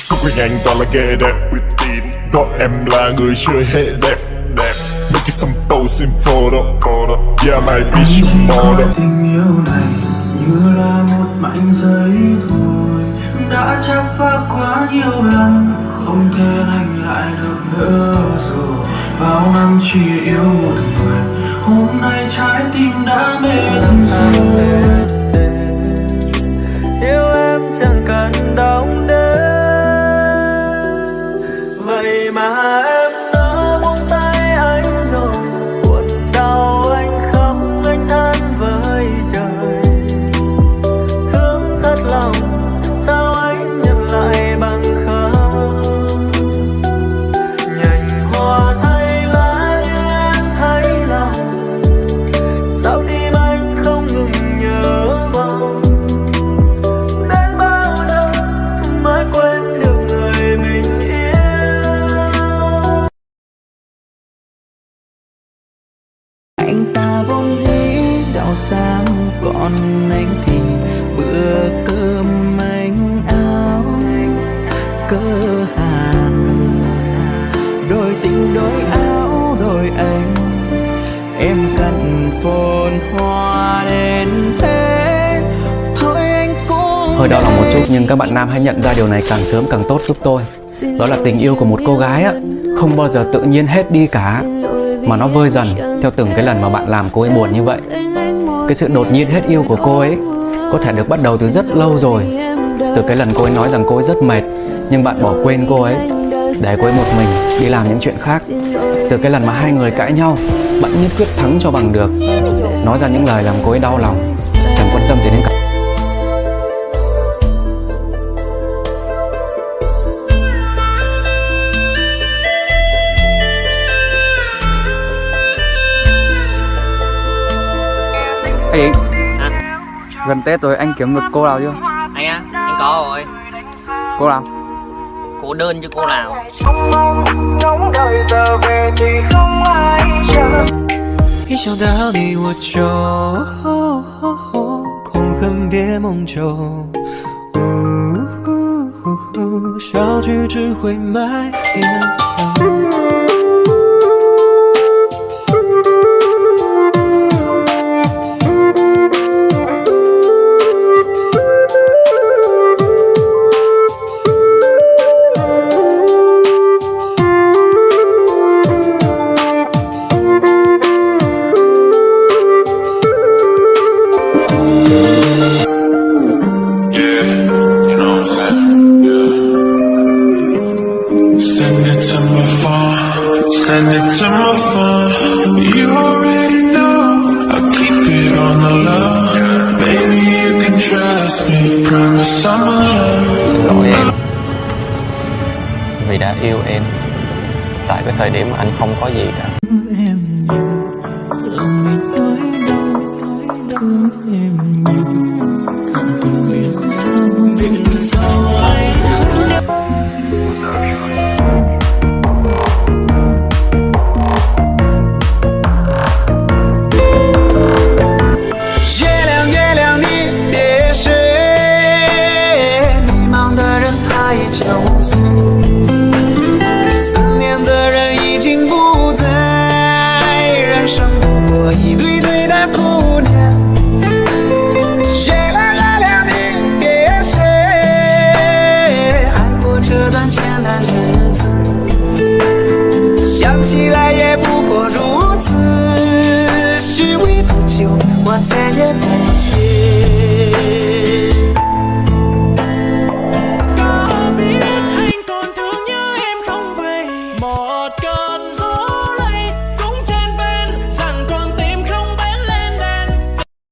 Xung quanh anh toàn là ghê đẹp, gọi em là người chơi hệ đẹp. Make it some post in photo, yeah my bitch you model. Tình yêu này như là một mảnh giấy thôi, đã chắp phá quá nhiều lần, không thể lành lại được nữa rồi. Bao năm chỉ yêu một người, hôm nay trái tim đã mệt rồi. Yêu em chẳng cần đong đến, vậy mà em đã buông tay anh rồi. Buồn đau anh khóc, anh than với trời. Thương thật lòng, sao anh nhận lại bằng không? Nhành hoa thay lá như em thấy lòng, sao tim anh không ngừng nhớ mong. Đến bao giờ mới quên được người mình yêu? Anh ta vốn dĩ giàu sang, còn anh thì bữa cơm manh áo cơ hàn. Đôi tình đôi áo đôi anh, em cần phồn hoa đến thế. Thôi anh cũng Hơi đau lòng một chút nhưng các bạn nam hãy nhận ra điều này càng sớm càng tốt giúp tôi. Đó là tình yêu của một cô gái á, không bao giờ tự nhiên hết đi cả, mà nó vơi dần theo từng cái lần mà bạn làm cô ấy buồn như vậy. Cái sự đột nhiên hết yêu của cô ấy có thể được bắt đầu từ rất lâu rồi. Từ cái lần cô ấy nói rằng cô ấy rất mệt, nhưng bạn bỏ quên cô ấy để cô ấy một mình đi làm những chuyện khác. Từ cái lần mà hai người cãi nhau, bạn nhất quyết thắng cho bằng được, nói ra những lời làm cô ấy đau lòng, chẳng quan tâm gì đến cả. Ê, gần Tết rồi anh kiếm được cô nào chưa? Anh á, anh có rồi. Cô nào? Cô đơn chứ cô nào. ngóng đợi giờ về thì không ai chờ。一想到你我就空恨别梦久，小剧只会埋点头。Send it to my phone. You already know I keep it on the low. Baby, you can trust me. Promise I'm alone. Xin lỗi em vì đã yêu em tại cái thời điểm mà anh không có gì cả. Em nhiều lòng mình nói đau thương em nhiều, không cần biết sao anh思念的人已经不在，人生不过一堆堆的苦恋。月亮月亮你别睡，爱过这段艰难日子，想起来也不过如此。虚伪的酒我再也不接。